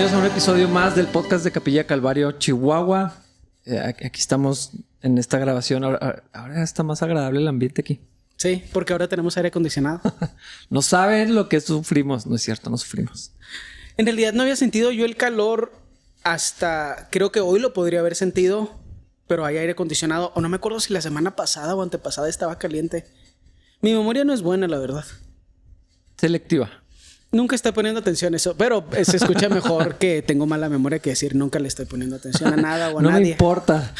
Bienvenidos a un episodio más del podcast de Capilla Calvario, Chihuahua. Aquí estamos en esta grabación. Ahora está más agradable el ambiente aquí. Sí, porque ahora tenemos aire acondicionado. No saben lo que sufrimos. No es cierto, no sufrimos. En realidad no había sentido yo el calor hasta... Creo que hoy lo podría haber sentido, pero hay aire acondicionado. O no me acuerdo si la semana pasada o antepasada estaba caliente. Mi memoria no es buena, la verdad. Selectiva. Nunca estoy poniendo atención a eso, pero se escucha mejor que tengo mala memoria que decir nunca le estoy poniendo atención a nada o a nadie. No me importa.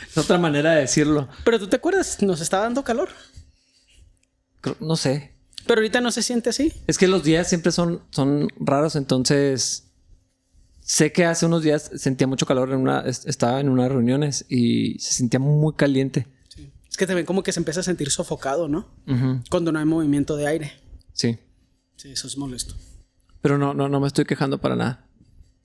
Es otra manera de decirlo. Pero tú te acuerdas, nos está dando calor. No sé. Pero ahorita no se siente así. Es que los días siempre son raros, entonces... Sé que hace unos días sentía mucho calor, estaba en unas reuniones y se sentía muy caliente. Sí. Es que también como que se empieza a sentir sofocado, ¿no? Uh-huh. Cuando no hay movimiento de aire. Sí. Sí, eso es molesto. Pero no me estoy quejando para nada.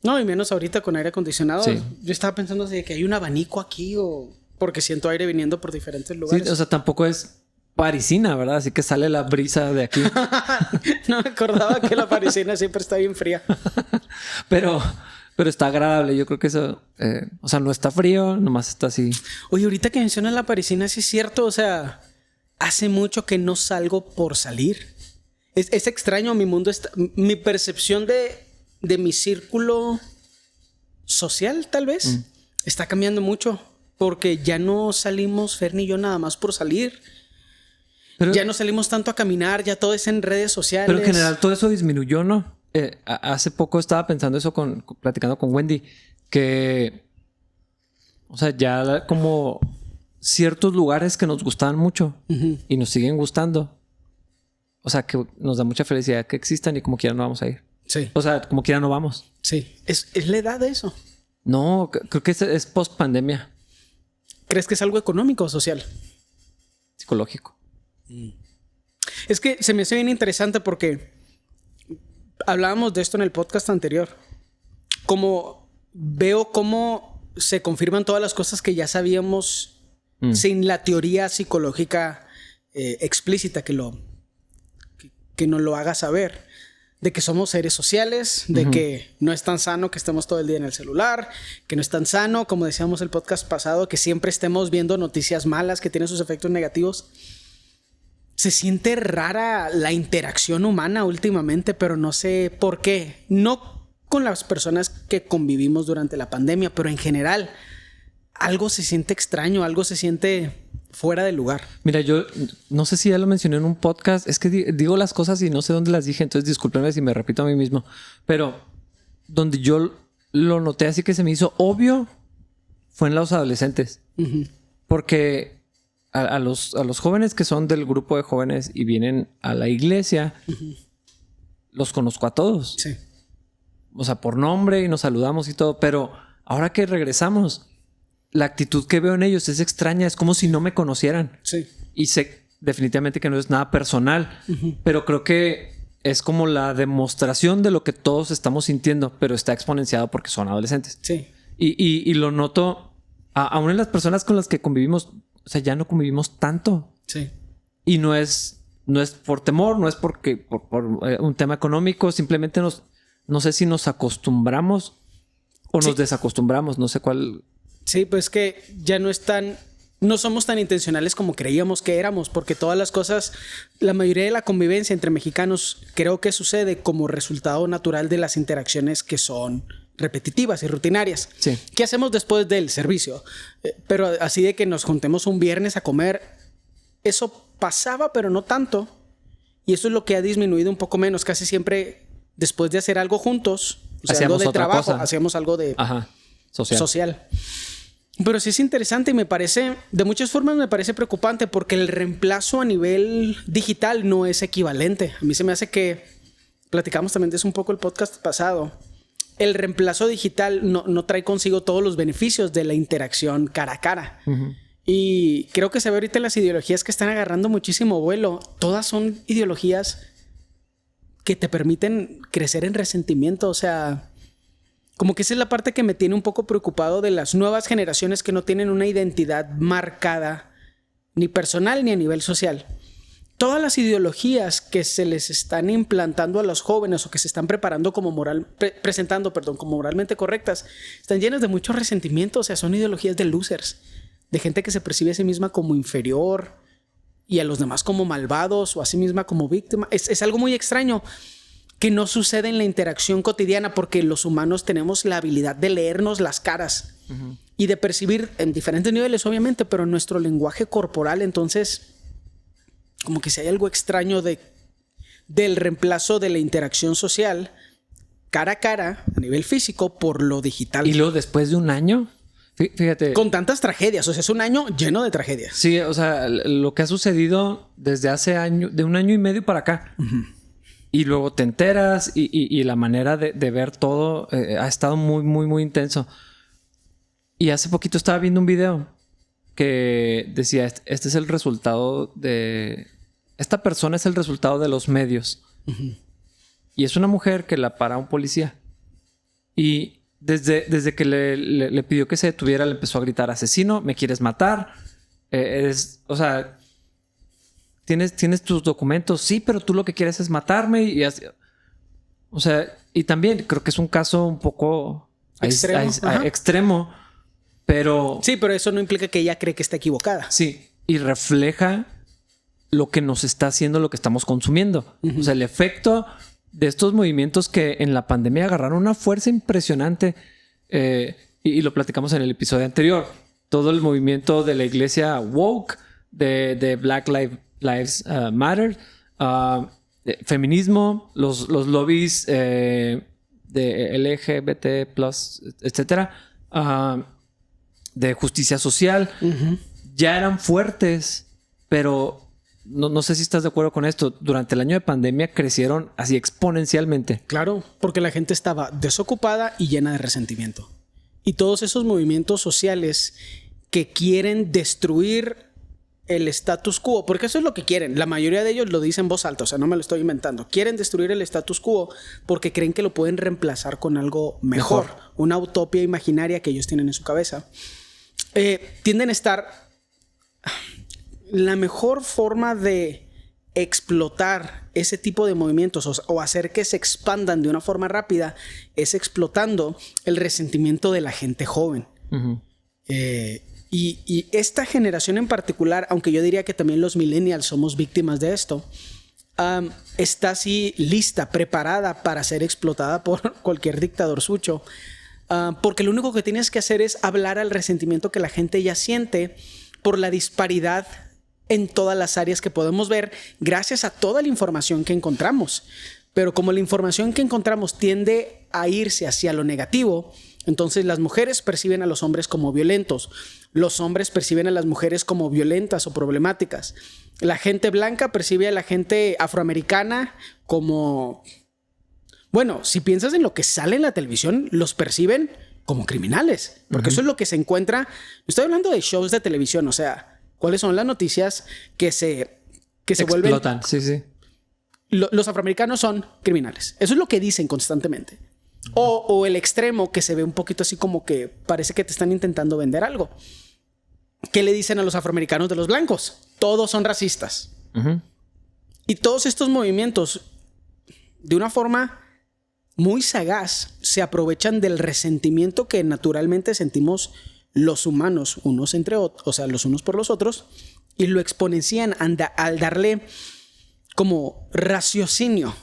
No, y menos ahorita con aire acondicionado. Sí. Yo estaba pensando así de que hay un abanico aquí o... Porque siento aire viniendo por diferentes lugares. Sí, o sea, tampoco es parisina, ¿verdad? Así que sale la brisa de aquí. No me acordaba que la parisina siempre está bien fría. Pero está agradable. Yo creo que eso... o sea, no está frío, nomás está así. Oye, ahorita que mencionas la parisina, sí es cierto. O sea, hace mucho que no salgo por salir. Es extraño, mi mundo está... Mi percepción de mi círculo social, tal vez, está cambiando mucho. Porque ya no salimos, Fer ni yo, nada más por salir. Pero, ya no salimos tanto a caminar, ya todo es en redes sociales. Pero en general todo eso disminuyó, ¿no? Hace poco estaba pensando eso platicando con Wendy, que... O sea, ya como ciertos lugares que nos gustaban mucho y nos siguen gustando. O sea, que nos da mucha felicidad que existan y como quiera no vamos a ir. Sí. O sea, como quiera no vamos. Sí. ¿Es la edad de eso? No, creo que es post-pandemia. ¿Crees que es algo económico o social? Psicológico. Es que se me hace bien interesante porque hablábamos de esto en el podcast anterior. Como veo cómo se confirman todas las cosas que ya sabíamos sin la teoría psicológica explícita que nos lo haga saber. De que somos seres sociales, de que no es tan sano que estemos todo el día en el celular, que no es tan sano, como decíamos el podcast pasado, que siempre estemos viendo noticias malas que tienen sus efectos negativos. Se siente rara la interacción humana últimamente, pero no sé por qué. No con las personas que convivimos durante la pandemia, pero en general algo se siente extraño, algo se siente fuera de lugar. Mira, yo no sé si ya lo mencioné en un podcast. Es que digo las cosas y no sé dónde las dije. Entonces discúlpenme si me repito a mí mismo. Pero donde yo lo noté así que se me hizo obvio fue en los adolescentes. Porque a los jóvenes que son del grupo de jóvenes y vienen a la iglesia, los conozco a todos. Sí. O sea, por nombre y nos saludamos y todo. Pero ahora que regresamos... La actitud que veo en ellos es extraña. Es como si no me conocieran. Sí. Y sé definitivamente que no es nada personal. Pero creo que es como la demostración de lo que todos estamos sintiendo. Pero está exponenciado porque son adolescentes. Sí. Y lo noto aún en las personas con las que convivimos. O sea, ya no convivimos tanto. Sí. Y no es por temor. No es porque por un tema económico. Simplemente no sé si nos acostumbramos o nos desacostumbramos. No sé cuál... Sí, pues que ya no somos tan intencionales como creíamos que éramos, porque todas las cosas, la mayoría de la convivencia entre mexicanos creo que sucede como resultado natural de las interacciones que son repetitivas y rutinarias. Sí. ¿Qué hacemos después del servicio? Pero así de que nos juntemos un viernes a comer, eso pasaba, pero no tanto. Y eso es lo que ha disminuido un poco menos. Casi siempre después de hacer algo juntos, o sea, algo de trabajo, hacíamos algo de social. Pero sí es interesante y me parece, de muchas formas me parece preocupante porque el reemplazo a nivel digital no es equivalente. A mí se me hace que, platicamos también de eso un poco el podcast pasado, el reemplazo digital no trae consigo todos los beneficios de la interacción cara a cara. Y creo que se ve ahorita en las ideologías que están agarrando muchísimo vuelo. Todas son ideologías que te permiten crecer en resentimiento, o sea... Como que esa es la parte que me tiene un poco preocupado de las nuevas generaciones que no tienen una identidad marcada ni personal ni a nivel social. todas las ideologías que se les están implantando a los jóvenes o que se están preparando como presentando como moralmente correctas, están llenas de mucho resentimiento. O sea, son ideologías de losers, de gente que se percibe a sí misma como inferior y a los demás como malvados o a sí misma como víctima. Es algo muy extraño que no sucede en la interacción cotidiana, porque los humanos tenemos la habilidad de leernos las caras y de percibir en diferentes niveles, obviamente, pero en nuestro lenguaje corporal. Entonces, como que si hay algo extraño del reemplazo de la interacción social cara a cara a nivel físico por lo digital. Y luego después de un año, fíjate. Con tantas tragedias, o sea, es un año lleno de tragedias. Sí, o sea, lo que ha sucedido desde hace de un año y medio para acá. Y luego te enteras y la manera de ver todo ha estado muy, muy, muy intenso. Y hace poquito estaba viendo un video que decía, este es el resultado de... Esta persona es el resultado de los medios. Y es una mujer que la para un policía. Y desde que le pidió que se detuviera, le empezó a gritar, asesino, me quieres matar. O sea, ¿tienes tus documentos? Sí, pero tú lo que quieres es matarme. Y así. O sea, y también creo que es un caso un poco extremo. Pero... Sí, pero eso no implica que ella cree que está equivocada. Sí, y refleja lo que nos está haciendo, lo que estamos consumiendo. O sea, el efecto de estos movimientos que en la pandemia agarraron una fuerza impresionante. Y lo platicamos en el episodio anterior. Todo el movimiento de la iglesia woke, de Black Lives Matter, feminismo, los lobbies de LGBT+, etcétera, de justicia social, ya eran fuertes, pero no sé si estás de acuerdo con esto. Durante el año de pandemia crecieron así exponencialmente. Claro, porque la gente estaba desocupada y llena de resentimiento. Y todos esos movimientos sociales que quieren destruir el status quo, porque eso es lo que quieren. La mayoría de ellos lo dicen en voz alta, o sea, no me lo estoy inventando. Quieren destruir el status quo porque creen que lo pueden reemplazar con algo mejor. Una utopía imaginaria que ellos tienen en su cabeza. Tienden a estar... La mejor forma de explotar ese tipo de movimientos o hacer que se expandan de una forma rápida es explotando el resentimiento de la gente joven. Y esta generación en particular, aunque yo diría que también los millennials somos víctimas de esto, está así lista, preparada para ser explotada por cualquier dictador sucho. Porque lo único que tienes que hacer es hablar al resentimiento que la gente ya siente por la disparidad en todas las áreas que podemos ver gracias a toda la información que encontramos. Pero como la información que encontramos tiende a irse hacia lo negativo, entonces las mujeres perciben a los hombres como violentos, los hombres perciben a las mujeres como violentas o problemáticas, la gente blanca percibe a la gente afroamericana como... Bueno, si piensas en lo que sale en la televisión, los perciben como criminales, porque eso es lo que se encuentra. Estoy hablando de shows de televisión, o sea, ¿cuáles son las noticias que se vuelven? Explotan, sí. Los afroamericanos son criminales. Eso es lo que dicen constantemente. O el extremo que se ve un poquito así como que parece que te están intentando vender algo. ¿Qué le dicen a los afroamericanos de los blancos? Todos son racistas. Y todos estos movimientos, de una forma muy sagaz, se aprovechan del resentimiento que naturalmente sentimos los humanos unos entre otros, o sea, los unos por los otros, y lo exponencian al darle como raciocinio,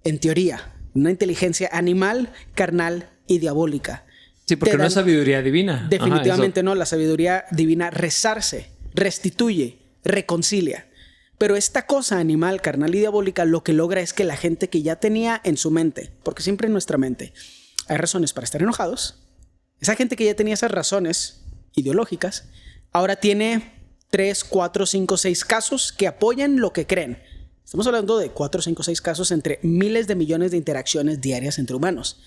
en teoría, una inteligencia animal, carnal y diabólica. Sí, porque no es sabiduría divina. Definitivamente no, la sabiduría divina resarce, restituye, reconcilia. Pero esta cosa animal, carnal y diabólica lo que logra es que la gente que ya tenía en su mente, porque siempre en nuestra mente hay razones para estar enojados, esa gente que ya tenía esas razones ideológicas, ahora tiene 3, 4, 5, 6 casos que apoyan lo que creen. Estamos hablando de 4, 5, 6 casos entre miles de millones de interacciones diarias entre humanos.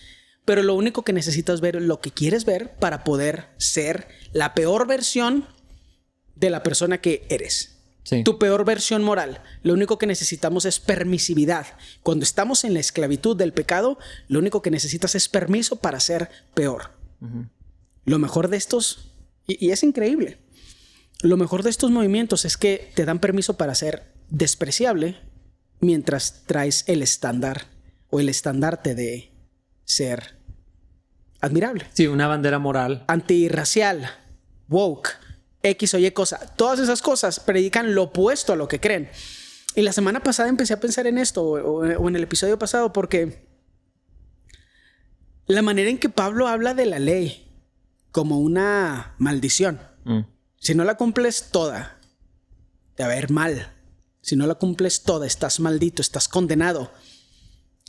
Pero lo único que necesitas ver es lo que quieres ver para poder ser la peor versión de la persona que eres. Sí. Tu peor versión moral. Lo único que necesitamos es permisividad. Cuando estamos en la esclavitud del pecado, lo único que necesitas es permiso para ser peor. Lo mejor de estos, y es increíble, lo mejor de estos movimientos es que te dan permiso para ser despreciable mientras traes el estándar o el estandarte de ser admirable. Sí, una bandera moral. Antirracial, woke, X o Y cosa. Todas esas cosas predican lo opuesto a lo que creen. Y la semana pasada empecé a pensar en esto, o en el episodio pasado, porque la manera en que Pablo habla de la ley como una maldición. Si no la cumples toda, te va a ir mal. Si no la cumples toda, estás maldito, estás condenado.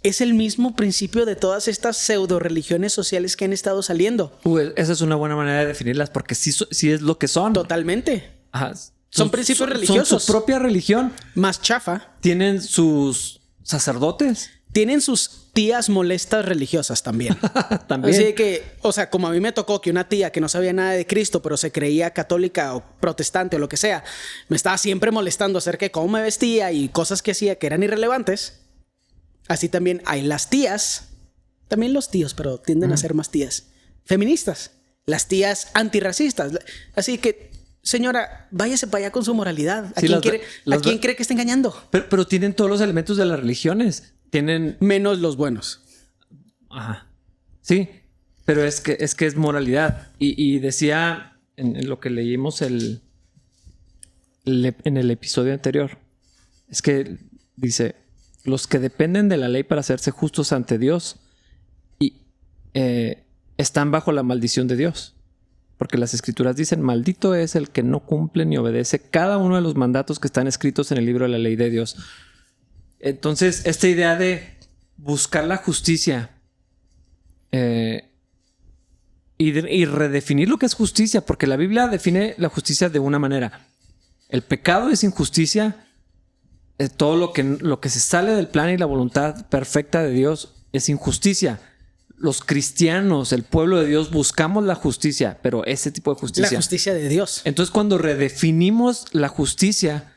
Es el mismo principio de todas estas pseudo religiones sociales que han estado saliendo. Esa es una buena manera de definirlas porque sí es lo que son. Totalmente. Ajá. Son principios religiosos. Son su propia religión. Más chafa. Tienen sus sacerdotes. Tienen sus tías molestas religiosas también. También. Así que, o sea, como a mí me tocó que una tía que no sabía nada de Cristo, pero se creía católica o protestante o lo que sea, me estaba siempre molestando acerca de cómo me vestía y cosas que hacía que eran irrelevantes. Así también hay las tías, también los tíos, pero tienden a ser más tías feministas, las tías antirracistas. Así que, señora, váyase para allá con su moralidad. ¿A quién cree que está engañando? Pero tienen todos los elementos de las religiones. Tienen... Menos los buenos. Ajá. Sí, pero es que es moralidad. Y decía en lo que leímos en el episodio anterior, es que dice, los que dependen de la ley para hacerse justos ante Dios están bajo la maldición de Dios. Porque las escrituras dicen, maldito es el que no cumple ni obedece cada uno de los mandatos que están escritos en el libro de la ley de Dios. Entonces, esta idea de buscar la justicia y redefinir lo que es justicia, porque la Biblia define la justicia de una manera. El pecado es injusticia. Todo lo que se sale del plan y la voluntad perfecta de Dios es injusticia. Los cristianos, el pueblo de Dios, buscamos la justicia, pero ese tipo de justicia. La justicia de Dios. Entonces, cuando redefinimos la justicia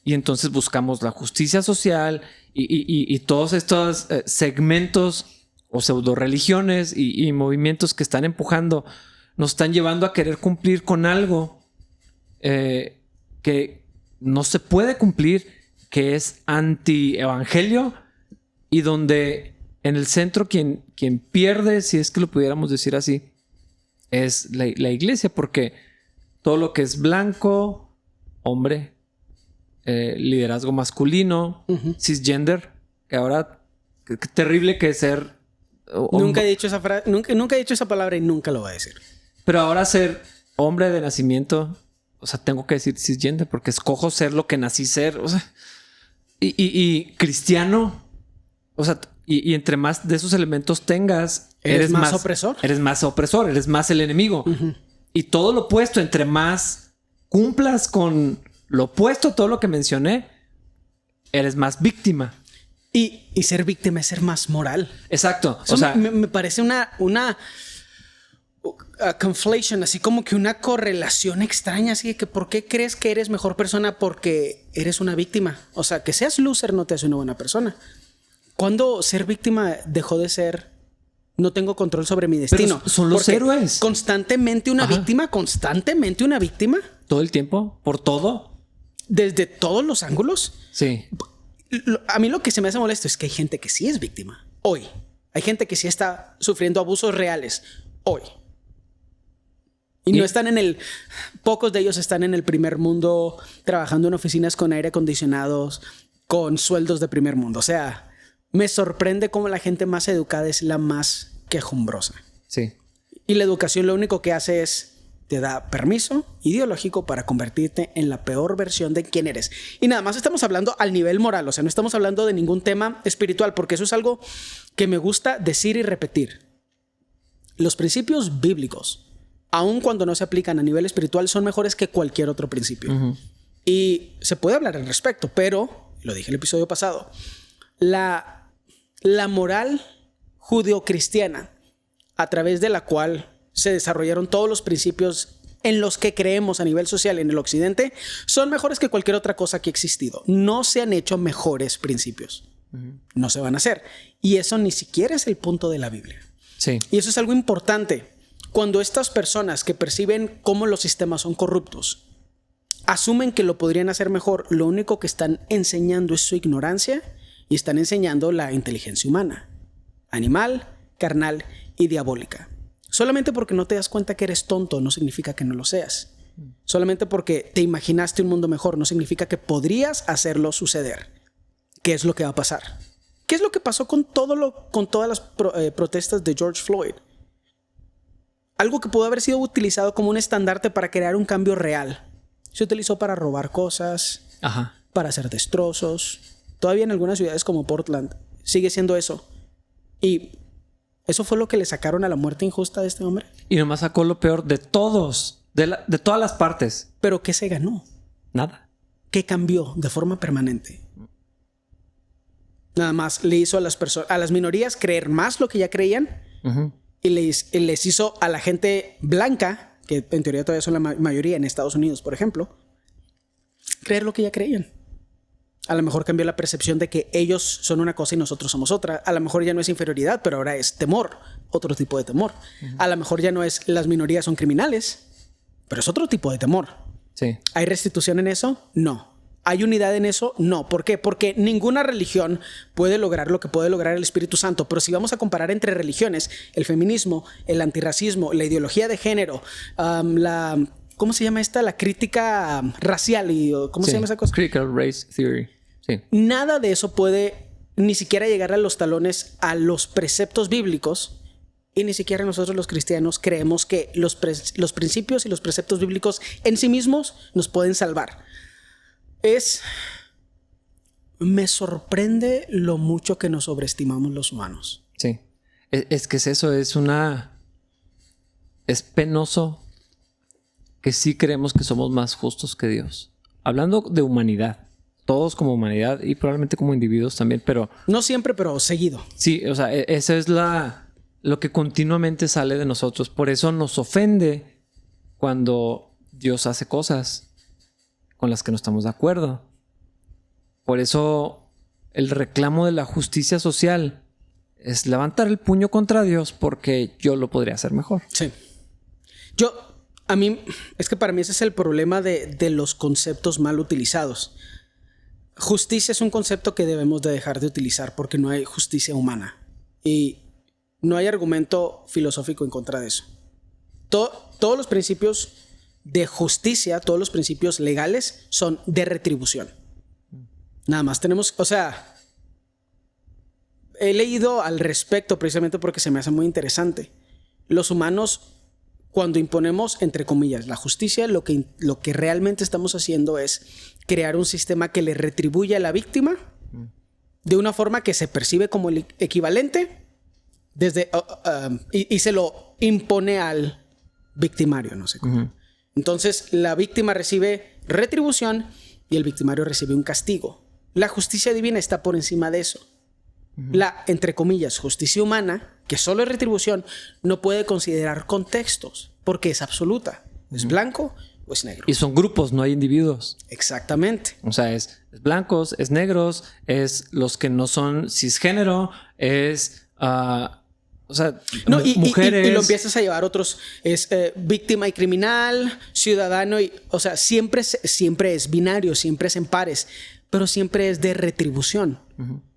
y entonces buscamos la justicia social y todos estos segmentos o pseudo religiones y movimientos que están empujando, nos están llevando a querer cumplir con algo que no se puede cumplir, que es anti-evangelio y donde en el centro quien pierde, si es que lo pudiéramos decir así, es la iglesia, porque todo lo que es blanco, hombre, liderazgo masculino, cisgender, que ahora qué terrible que es ser... Nunca he dicho esa frase, nunca he dicho esa palabra y nunca lo voy a decir. Pero ahora ser hombre de nacimiento, o sea, tengo que decir cisgender porque escojo ser lo que nací ser, o sea, y cristiano, o sea, y entre más de esos elementos tengas, eres más opresor. Eres más opresor, eres más el enemigo. Y todo lo opuesto, entre más cumplas con lo opuesto a todo lo que mencioné, eres más víctima. Y ser víctima es ser más moral. Exacto. Eso, o sea, me parece una conflation, así como que una correlación extraña, así que ¿por qué crees que eres mejor persona? Porque eres una víctima. O sea, que seas loser no te hace una buena persona. ¿Cuándo ser víctima dejó de ser no tengo control sobre mi destino? Pero son los porque héroes. Constantemente una víctima. Todo el tiempo, por todo. Desde todos los ángulos. Sí. A mí lo que se me hace molesto es que hay gente que sí es víctima. Hoy. Hay gente que sí está sufriendo abusos reales. Hoy. Y no están pocos de ellos están en el primer mundo trabajando en oficinas con aire acondicionados, con sueldos de primer mundo. O sea, me sorprende cómo la gente más educada es la más quejumbrosa. Sí. Y la educación lo único que hace es te da permiso ideológico para convertirte en la peor versión de quién eres. Y nada más estamos hablando al nivel moral, o sea, no estamos hablando de ningún tema espiritual, porque eso es algo que me gusta decir y repetir. Los principios bíblicos, aun cuando no se aplican a nivel espiritual, son mejores que cualquier otro principio. Y se puede hablar al respecto, pero, lo dije el episodio pasado, la moral judeocristiana, a través de la cual se desarrollaron todos los principios en los que creemos a nivel social en el occidente, son mejores que cualquier otra cosa que ha existido. No se han hecho mejores principios. No se van a hacer. Y eso ni siquiera es el punto de la Biblia. Sí. Y eso es algo importante. Cuando estas personas que perciben cómo los sistemas son corruptos asumen que lo podrían hacer mejor, lo único que están enseñando es su ignorancia y están enseñando la inteligencia humana, animal, carnal y diabólica. Solamente porque no te das cuenta que eres tonto no significa que no lo seas. Solamente porque te imaginaste un mundo mejor no significa que podrías hacerlo suceder. ¿Qué es lo que va a pasar? ¿Qué es lo que pasó con todas las protestas de George Floyd? Algo que pudo haber sido utilizado como un estandarte para crear un cambio real. Se utilizó para robar cosas, para hacer destrozos. Todavía en algunas ciudades como Portland sigue siendo eso. Y eso fue lo que le sacaron a la muerte injusta de este hombre. Y nomás sacó lo peor de todos, de todas las partes. ¿Pero qué se ganó? Nada. ¿Qué cambió de forma permanente? Nada más le hizo a las minorías creer más lo que ya creían. Y les hizo a la gente blanca, que en teoría todavía son la mayoría en Estados Unidos, por ejemplo, creer lo que ya creían. A lo mejor cambió la percepción de que ellos son una cosa y nosotros somos otra. A lo mejor ya no es inferioridad, pero ahora es temor, otro tipo de temor. A lo mejor ya no es las minorías son criminales, pero es otro tipo de temor. Sí. ¿Hay restitución en eso? No. ¿Hay unidad en eso? No. ¿Por qué? Porque ninguna religión puede lograr lo que puede lograr el Espíritu Santo. Pero si vamos a comparar entre religiones, el feminismo, el antirracismo, la ideología de género, ¿cómo se llama esta? La crítica racial. ¿Cómo se llama esa cosa? Critical Race Theory. Sí. Nada de eso puede ni siquiera llegar a los talones a los preceptos bíblicos. Y ni siquiera nosotros los cristianos creemos que los principios y los preceptos bíblicos en sí mismos nos pueden salvar. Me sorprende lo mucho que nos sobreestimamos los humanos. Sí. Es que es eso, es penoso que sí creemos que somos más justos que Dios. Hablando de humanidad, todos como humanidad y probablemente como individuos también, pero... No siempre, pero seguido. Sí, o sea, esa es lo que continuamente sale de nosotros. Por eso nos ofende cuando Dios hace cosas con las que no estamos de acuerdo. Por eso el reclamo de la justicia social es levantar el puño contra Dios porque yo lo podría hacer mejor. Sí. Es que para mí ese es el problema de los conceptos mal utilizados. Justicia es un concepto que debemos de dejar de utilizar porque no hay justicia humana. Y no hay argumento filosófico en contra de eso. Todos los principios de justicia, todos los principios legales son de retribución. Nada más tenemos, he leído al respecto precisamente porque se me hace muy interesante. Los humanos, cuando imponemos, entre comillas, la justicia, lo que realmente estamos haciendo es crear un sistema que le retribuye a la víctima de una forma que se percibe como el equivalente y se lo impone al victimario, no sé cómo. Entonces, la víctima recibe retribución y el victimario recibe un castigo. La justicia divina está por encima de eso. La, entre comillas, justicia humana, que solo es retribución, no puede considerar contextos porque es absoluta. ¿Es blanco o es negro? Y son grupos, no hay individuos. Exactamente. O sea, es blancos, es negros, es los que no son cisgénero, es... mujeres. Y lo empiezas a llevar otros. Es víctima y criminal, ciudadano. Siempre es binario, siempre es en pares, pero siempre es de retribución.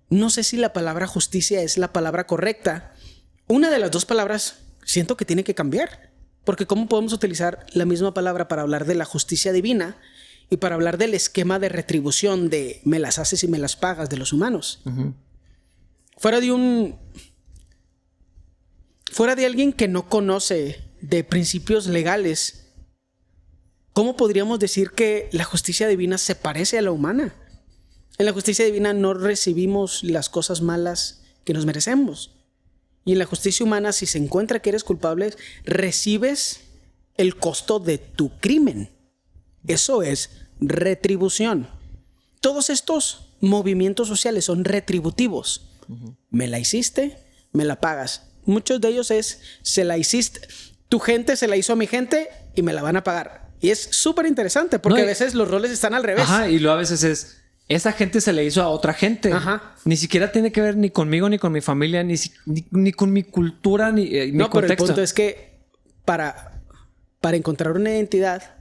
No sé si la palabra justicia es la palabra correcta. Una de las dos palabras siento que tiene que cambiar. Porque ¿cómo podemos utilizar la misma palabra para hablar de la justicia divina y para hablar del esquema de retribución de me las haces y me las pagas de los humanos? Fuera de alguien que no conoce de principios legales, ¿cómo podríamos decir que la justicia divina se parece a la humana? En la justicia divina no recibimos las cosas malas que nos merecemos. Y en la justicia humana, si se encuentra que eres culpable, recibes el costo de tu crimen. Eso es retribución. Todos estos movimientos sociales son retributivos. Me la hiciste, me la pagas. Muchos de ellos se la hiciste, tu gente se la hizo a mi gente y me la van a pagar. Y es súper interesante porque a veces los roles están al revés. Ajá, y luego a veces es, esa gente se le hizo a otra gente. Ajá. Ni siquiera tiene que ver ni conmigo, ni con mi familia, ni con mi cultura, ni mi contexto. Pero el punto es que para encontrar una identidad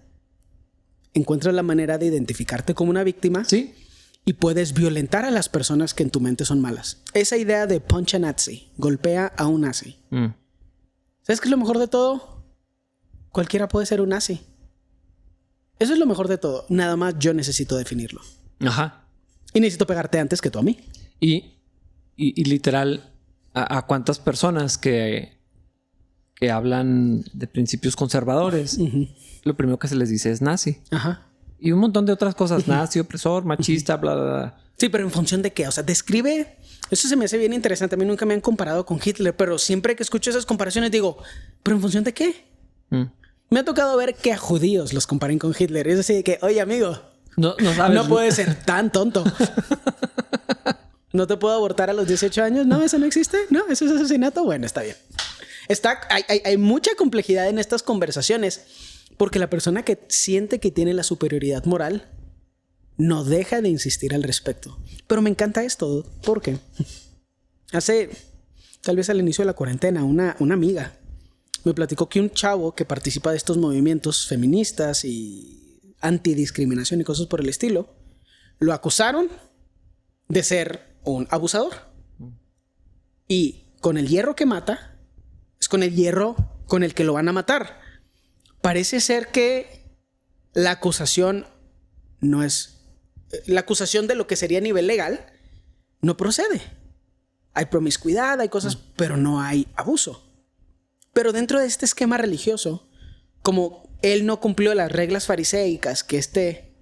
encuentras la manera de identificarte como una víctima. Sí. Y puedes violentar a las personas que en tu mente son malas. Esa idea de punch a Nazi, golpea a un nazi. ¿Sabes qué es lo mejor de todo? Cualquiera puede ser un nazi. Eso es lo mejor de todo. Nada más yo necesito definirlo. Ajá. Y necesito pegarte antes que tú a mí. Y literal, ¿a cuántas personas que hablan de principios conservadores, lo primero que se les dice es nazi? Ajá. Y un montón de otras cosas. Nazi, opresor, machista, bla, bla, bla. Sí, pero ¿en función de qué? O sea, describe... Eso se me hace bien interesante. A mí nunca me han comparado con Hitler, pero siempre que escucho esas comparaciones digo, ¿pero en función de qué? Me ha tocado ver que a judíos los comparen con Hitler. Es así de que, oye, amigo, no sabes. No puedes ser tan tonto. ¿No te puedo abortar a los 18 años? No, eso no existe. No, eso es asesinato. Bueno, está bien. Hay mucha complejidad en estas conversaciones porque la persona que siente que tiene la superioridad moral no deja de insistir al respecto. Pero me encanta esto. ¿Por qué? Hace, tal vez al inicio de la cuarentena, una amiga me platicó que un chavo que participa de estos movimientos feministas y antidiscriminación y cosas por el estilo, lo acusaron de ser un abusador. Y con el hierro que mata, es con el hierro con el que lo van a matar. Parece ser que la acusación no es... La acusación de lo que sería a nivel legal no procede. Hay promiscuidad, hay cosas, pero no hay abuso. Pero dentro de este esquema religioso, como él no cumplió las reglas fariseicas que este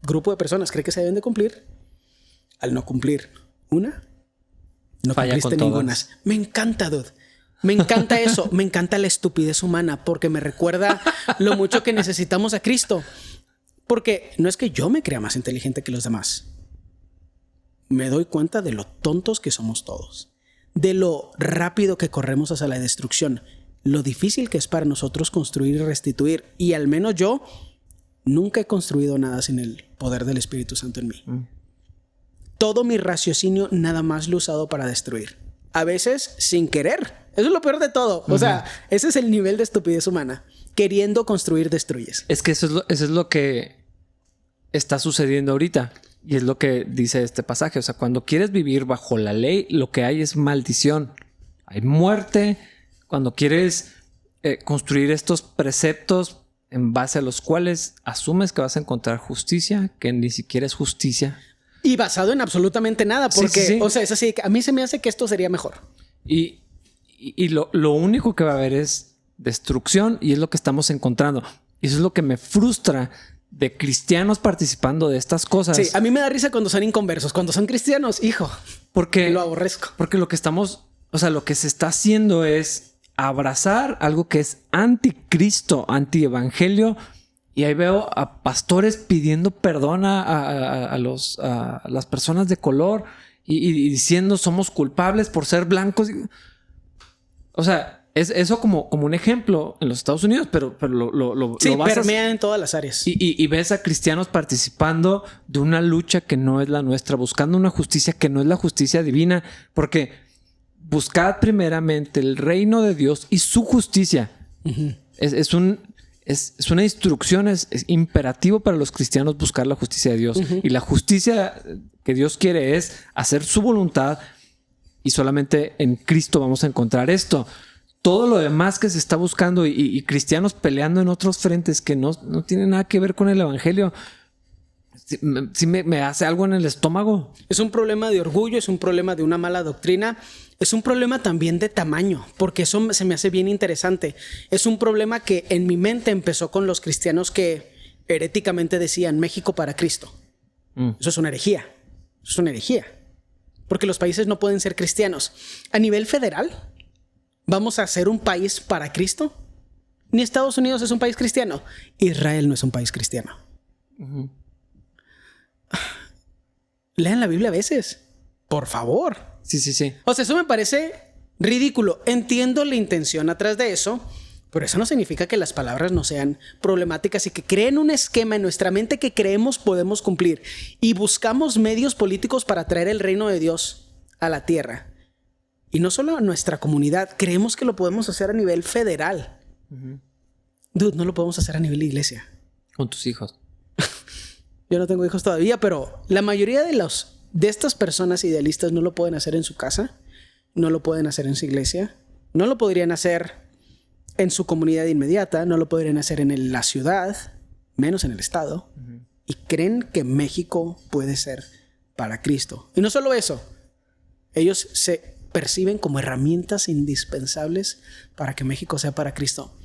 grupo de personas cree que se deben de cumplir, al no cumplir una, no falla cumpliste ninguna. Me encanta, dude. Me encanta eso. Me encanta la estupidez humana porque me recuerda lo mucho que necesitamos a Cristo. Porque no es que yo me crea más inteligente que los demás. Me doy cuenta de lo tontos que somos todos. De lo rápido que corremos hacia la destrucción. Lo difícil que es para nosotros construir y restituir. Y al menos yo nunca he construido nada sin el poder del Espíritu Santo en mí. Todo mi raciocinio nada más lo he usado para destruir. A veces sin querer. Eso es lo peor de todo. O sea, ese es el nivel de estupidez humana. Queriendo construir, destruyes. Es que eso es lo que está sucediendo ahorita. Y es lo que dice este pasaje. O sea, cuando quieres vivir bajo la ley, lo que hay es maldición. Hay muerte. Cuando quieres construir estos preceptos en base a los cuales asumes que vas a encontrar justicia, que ni siquiera es justicia. Y basado en absolutamente nada. Porque, sí. o sea, es así. A mí se me hace que esto sería mejor. Y lo único que va a haber es destrucción. Y es lo que estamos encontrando. Y eso es lo que me frustra de cristianos participando de estas cosas. Sí, a mí me da risa cuando son inconversos. Cuando son cristianos, hijo, porque lo aborrezco. Porque lo que estamos, o sea, lo que se está haciendo es abrazar algo que es anticristo, antievangelio. Y ahí veo a pastores pidiendo perdón a las personas de color y diciendo somos culpables por ser blancos. O sea, es eso como un ejemplo en los Estados Unidos, pero sí, lo vas permea en todas las áreas. Y ves a cristianos participando de una lucha que no es la nuestra, buscando una justicia que no es la justicia divina, porque buscad primeramente el reino de Dios y su justicia. Es una instrucción, es imperativo para los cristianos buscar la justicia de Dios. Y la justicia que Dios quiere es hacer su voluntad y solamente en Cristo vamos a encontrar esto. Todo lo demás que se está buscando y cristianos peleando en otros frentes que no tienen nada que ver con el evangelio, sí me hace algo en el estómago. Es un problema de orgullo, es un problema de una mala doctrina, es un problema también de tamaño, porque eso se me hace bien interesante. Es un problema que en mi mente empezó con los cristianos que heréticamente decían México para Cristo. Eso es una herejía. Eso es una herejía. Porque los países no pueden ser cristianos. A nivel federal, ¿vamos a ser un país para Cristo? Ni Estados Unidos es un país cristiano. Israel no es un país cristiano. Lean la Biblia a veces. Por favor. Sí. O sea, eso me parece ridículo. Entiendo la intención atrás de eso, pero eso no significa que las palabras no sean problemáticas y que creen un esquema en nuestra mente que creemos podemos cumplir. Y buscamos medios políticos para traer el reino de Dios a la tierra. Y no solo a nuestra comunidad, creemos que lo podemos hacer a nivel federal. Dude, no lo podemos hacer a nivel de iglesia. Con tus hijos. Yo no tengo hijos todavía, pero la mayoría de estas personas idealistas no lo pueden hacer en su casa, no lo pueden hacer en su iglesia, no lo podrían hacer en su comunidad inmediata, no lo podrían hacer en la ciudad, menos en el estado. Y creen que México puede ser para Cristo. Y no solo eso, ellos se perciben como herramientas indispensables para que México sea para Cristo.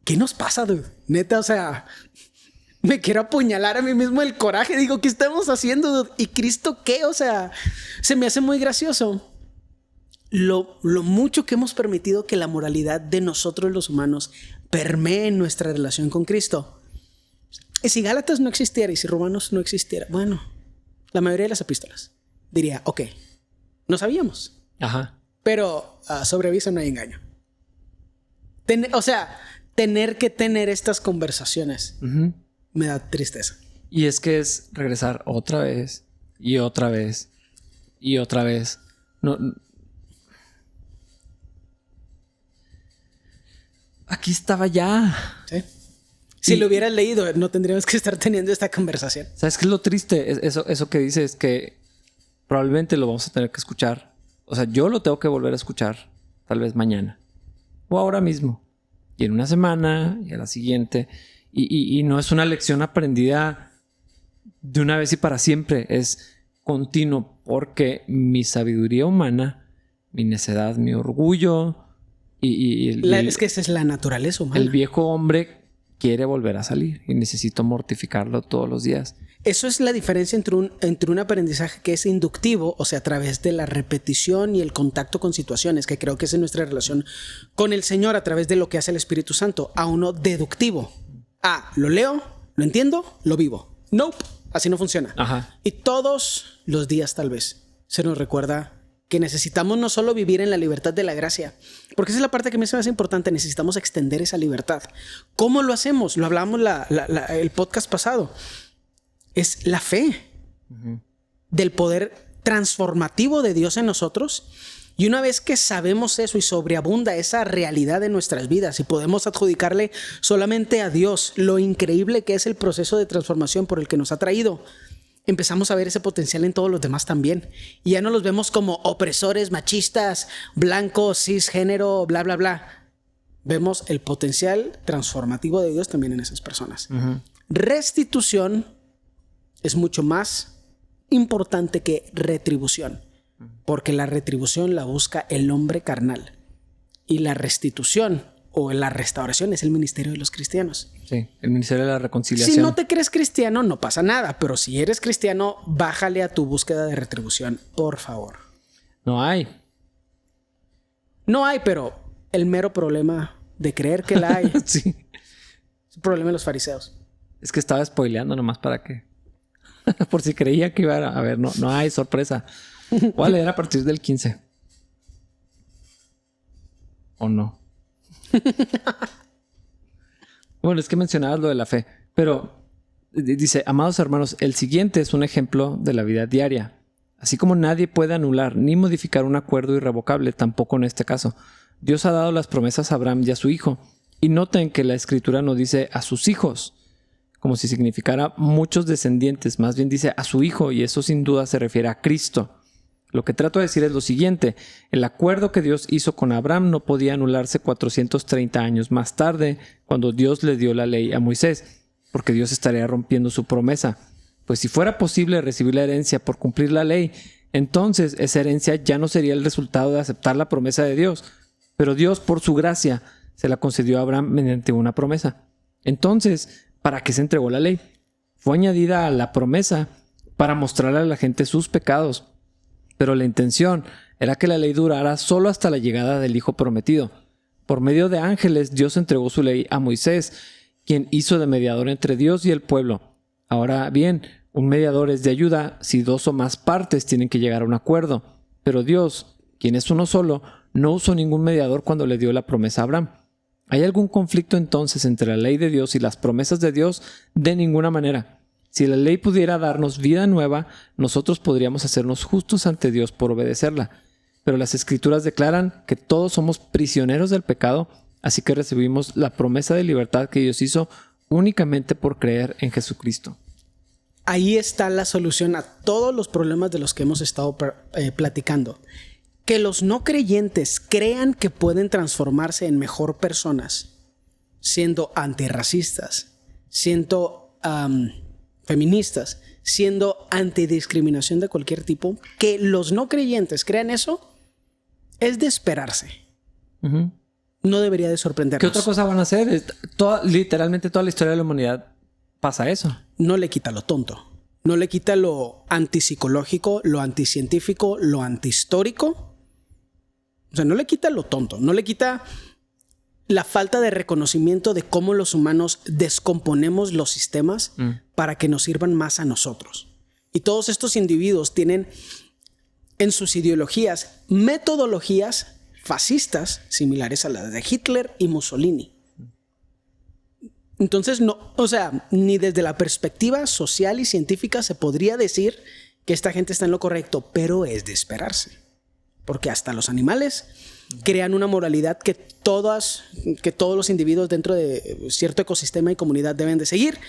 ¿Qué nos pasa, dude? Neta, o sea, me quiero apuñalar a mí mismo el coraje. Digo, ¿qué estamos haciendo, dude? ¿Y Cristo qué? O sea, se me hace muy gracioso lo mucho que hemos permitido que la moralidad de nosotros los humanos permee en nuestra relación con Cristo. Y si Gálatas no existiera y si Romanos no existiera, bueno, la mayoría de las epístolas diría, ok, no sabíamos. Ajá. Pero sobre aviso no hay engaño. Tener que tener estas conversaciones me da tristeza. Y es que es regresar otra vez y otra vez y otra vez. No. Aquí estaba ya. ¿Sí? Si lo hubieras leído, no tendríamos que estar teniendo esta conversación. ¿Sabes qué es lo triste? Eso que dices, que probablemente lo vamos a tener que escuchar. O sea, yo lo tengo que volver a escuchar. Tal vez mañana. O ahora mismo. Y en una semana. Y a la siguiente. Y no es una lección aprendida de una vez y para siempre. Es continuo. Porque mi sabiduría humana, mi necedad, mi orgullo... es que esa es la naturaleza humana. El viejo hombre quiere volver a salir. Y necesito mortificarlo todos los días. Eso es la diferencia entre un aprendizaje que es inductivo, o sea, a través de la repetición y el contacto con situaciones, que creo que es en nuestra relación con el Señor a través de lo que hace el Espíritu Santo, a uno deductivo. Lo leo, lo entiendo, lo vivo. Nope, así no funciona. Ajá. Y todos los días tal vez se nos recuerda que necesitamos no solo vivir en la libertad de la gracia, porque esa es la parte que me hace importante, necesitamos extender esa libertad. ¿Cómo lo hacemos? Lo hablábamos el podcast pasado. Es la fe del poder transformativo de Dios en nosotros. Y una vez que sabemos eso y sobreabunda esa realidad en nuestras vidas y podemos adjudicarle solamente a Dios lo increíble que es el proceso de transformación por el que nos ha traído, empezamos a ver ese potencial en todos los demás también. Y ya no los vemos como opresores, machistas, blancos, cisgénero, bla, bla, bla. Vemos el potencial transformativo de Dios también en esas personas. Restitución es mucho más importante que retribución, porque la retribución la busca el hombre carnal y la restitución o la restauración es el ministerio de los cristianos. Sí, el ministerio de la reconciliación. Si no te crees cristiano, no pasa nada, pero si eres cristiano, bájale a tu búsqueda de retribución, por favor. No hay. No hay, pero el mero problema de creer que la hay sí. es el problema de los fariseos. Es que estaba spoileando nomás para que... Por si creía que iba a ver, no hay sorpresa. Voy a leer a partir del 15. ¿O no? Bueno, es que mencionabas lo de la fe. Pero dice, amados hermanos, el siguiente es un ejemplo de la vida diaria. Así como nadie puede anular ni modificar un acuerdo irrevocable, tampoco en este caso. Dios ha dado las promesas a Abraham y a su hijo. Y noten que la escritura no dice a sus hijos, como si significara muchos descendientes. Más bien dice a su hijo, y eso sin duda se refiere a Cristo. Lo que trato de decir es lo siguiente. El acuerdo que Dios hizo con Abraham no podía anularse 430 años más tarde, cuando Dios le dio la ley a Moisés, porque Dios estaría rompiendo su promesa. Pues si fuera posible recibir la herencia por cumplir la ley, entonces esa herencia ya no sería el resultado de aceptar la promesa de Dios. Pero Dios, por su gracia, se la concedió a Abraham mediante una promesa. Entonces, ¿para qué se entregó la ley? Fue añadida a la promesa para mostrarle a la gente sus pecados. Pero la intención era que la ley durara solo hasta la llegada del Hijo prometido. Por medio de ángeles, Dios entregó su ley a Moisés, quien hizo de mediador entre Dios y el pueblo. Ahora bien, un mediador es de ayuda si dos o más partes tienen que llegar a un acuerdo. Pero Dios, quien es uno solo, no usó ningún mediador cuando le dio la promesa a Abraham. ¿Hay algún conflicto entonces entre la ley de Dios y las promesas de Dios? De ninguna manera. Si la ley pudiera darnos vida nueva, nosotros podríamos hacernos justos ante Dios por obedecerla. Pero las Escrituras declaran que todos somos prisioneros del pecado Así que recibimos la promesa de libertad que Dios hizo únicamente por creer en Jesucristo. Ahí está la solución a todos los problemas de los que hemos estado platicando. Que los no creyentes crean que pueden transformarse en mejor personas, siendo antirracistas, siendo feministas, siendo antidiscriminación de cualquier tipo. Que los no creyentes crean eso es de esperarse. Uh-huh. No debería de sorprendernos. ¿Qué otra cosa van a hacer? Literalmente toda la historia de la humanidad pasa eso. No le quita lo tonto. No le quita lo antipsicológico, lo anticientífico, lo antihistórico. O sea, no le quita lo tonto. No le quita la falta de reconocimiento de cómo los humanos descomponemos los sistemas para que nos sirvan más a nosotros. Y todos estos individuos tienen en sus ideologías metodologías fascistas similares a las de Hitler y Mussolini. Entonces, no, o sea, ni desde la perspectiva social y científica se podría decir que esta gente está en lo correcto, pero es de esperarse. Porque hasta los animales crean una moralidad que todos los individuos dentro de cierto ecosistema y comunidad deben de seguir.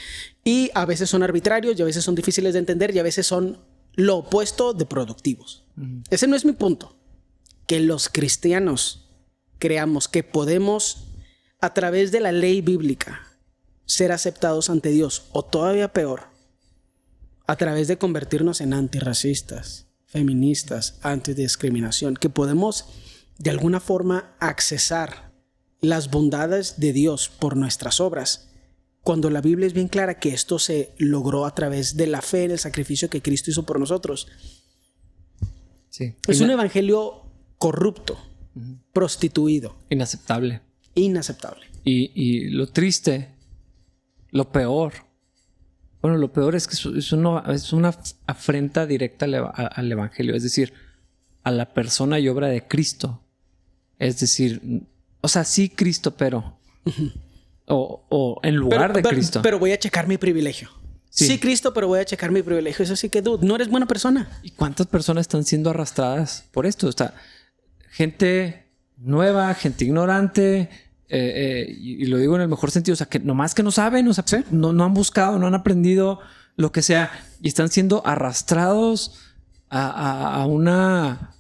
Y a veces son arbitrarios, y a veces son difíciles de entender, y a veces son lo opuesto de productivos. Ese no es mi punto. Que los cristianos creamos que podemos, a través de la ley bíblica, ser aceptados ante Dios, o todavía peor, a través de convertirnos en antirracistas, feministas, antidiscriminación, que podemos de alguna forma accesar las bondades de Dios por nuestras obras, cuando la Biblia es bien clara que esto se logró a través de la fe en el sacrificio que Cristo hizo por nosotros. Sí. Es un evangelio corrupto, prostituido. Inaceptable. Inaceptable. Y lo triste, lo peor es que es una afrenta directa al evangelio, es decir, a la persona y obra de Cristo. Es decir, o sea, sí Cristo, pero o en lugar de Cristo. Pero voy a checar mi privilegio. Sí, Cristo, pero voy a checar mi privilegio. Eso sí que, dude, no eres buena persona. ¿Y cuántas personas están siendo arrastradas por esto? O sea, gente nueva, gente ignorante, y lo digo en el mejor sentido, o sea, que nomás que no saben, o sea, ¿sí? no han buscado, no han aprendido lo que sea, y están siendo arrastrados a una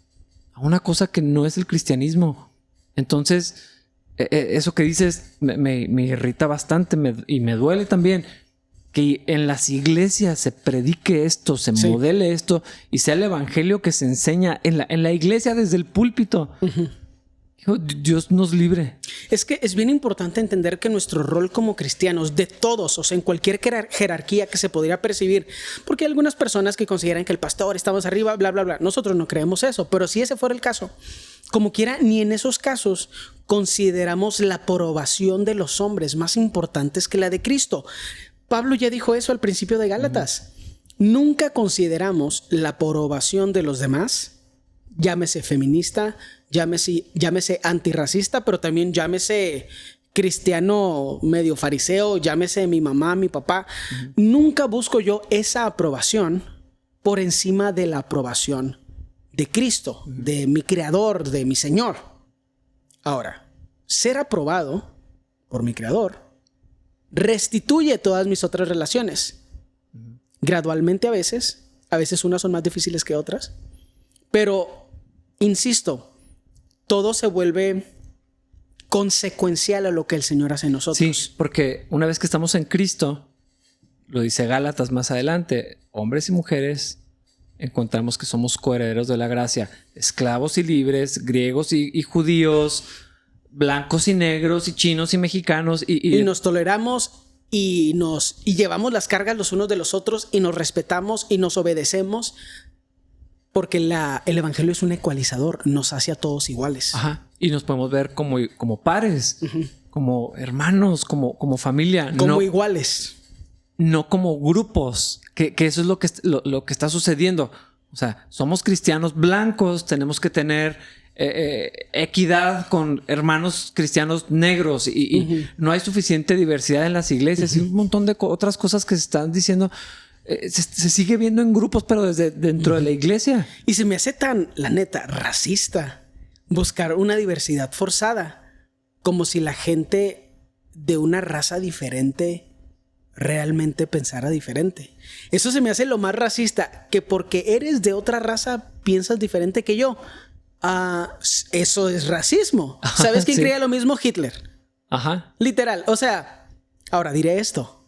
cosa que no es el cristianismo. Entonces, eso que dices me irrita bastante y me duele también. Que en las iglesias se predique esto, se modele esto y sea el evangelio que se enseña en la iglesia desde el púlpito. Dios nos libre. Es que es bien importante entender que nuestro rol como cristianos, de todos, o sea, en cualquier jerarquía que se podría percibir, porque hay algunas personas que consideran que el pastor está más arriba, bla, bla, bla. Nosotros no creemos eso, pero si ese fuera el caso, como quiera, ni en esos casos consideramos la aprobación de los hombres más importantes que la de Cristo. Pablo ya dijo eso al principio de Gálatas. Nunca consideramos la aprobación de los demás, llámese feminista, llámese antirracista, pero también llámese cristiano medio fariseo, llámese mi mamá, mi papá. Nunca busco yo esa aprobación por encima de la aprobación de Cristo, de mi Creador, de mi Señor. Ahora, ser aprobado por mi Creador restituye todas mis otras relaciones. Gradualmente a veces unas son más difíciles que otras, pero insisto, todo se vuelve consecuencial a lo que el Señor hace en nosotros. Sí, porque una vez que estamos en Cristo, lo dice Gálatas más adelante, hombres y mujeres encontramos que somos coherederos de la gracia, esclavos y libres, griegos y judíos, blancos y negros y chinos y mexicanos y nos toleramos y llevamos las cargas los unos de los otros y nos respetamos y nos obedecemos porque el evangelio es un ecualizador, nos hace a todos iguales. Ajá. Y nos podemos ver como pares, como hermanos, como familia, como iguales, no como grupos, que eso es lo que está sucediendo. O sea, somos cristianos blancos, tenemos que tener equidad con hermanos cristianos negros y no hay suficiente diversidad en las iglesias y un montón de otras cosas que se están diciendo. Se sigue viendo en grupos, pero desde dentro de la iglesia. Y se me hace tan, la neta, racista buscar una diversidad forzada como si la gente de una raza diferente realmente pensara diferente. Eso se me hace lo más racista, que porque eres de otra raza piensas diferente que yo. Eso es racismo. ¿Sabes quién Sí. creía lo mismo? Hitler. Ajá. Literal. O sea, ahora diré esto.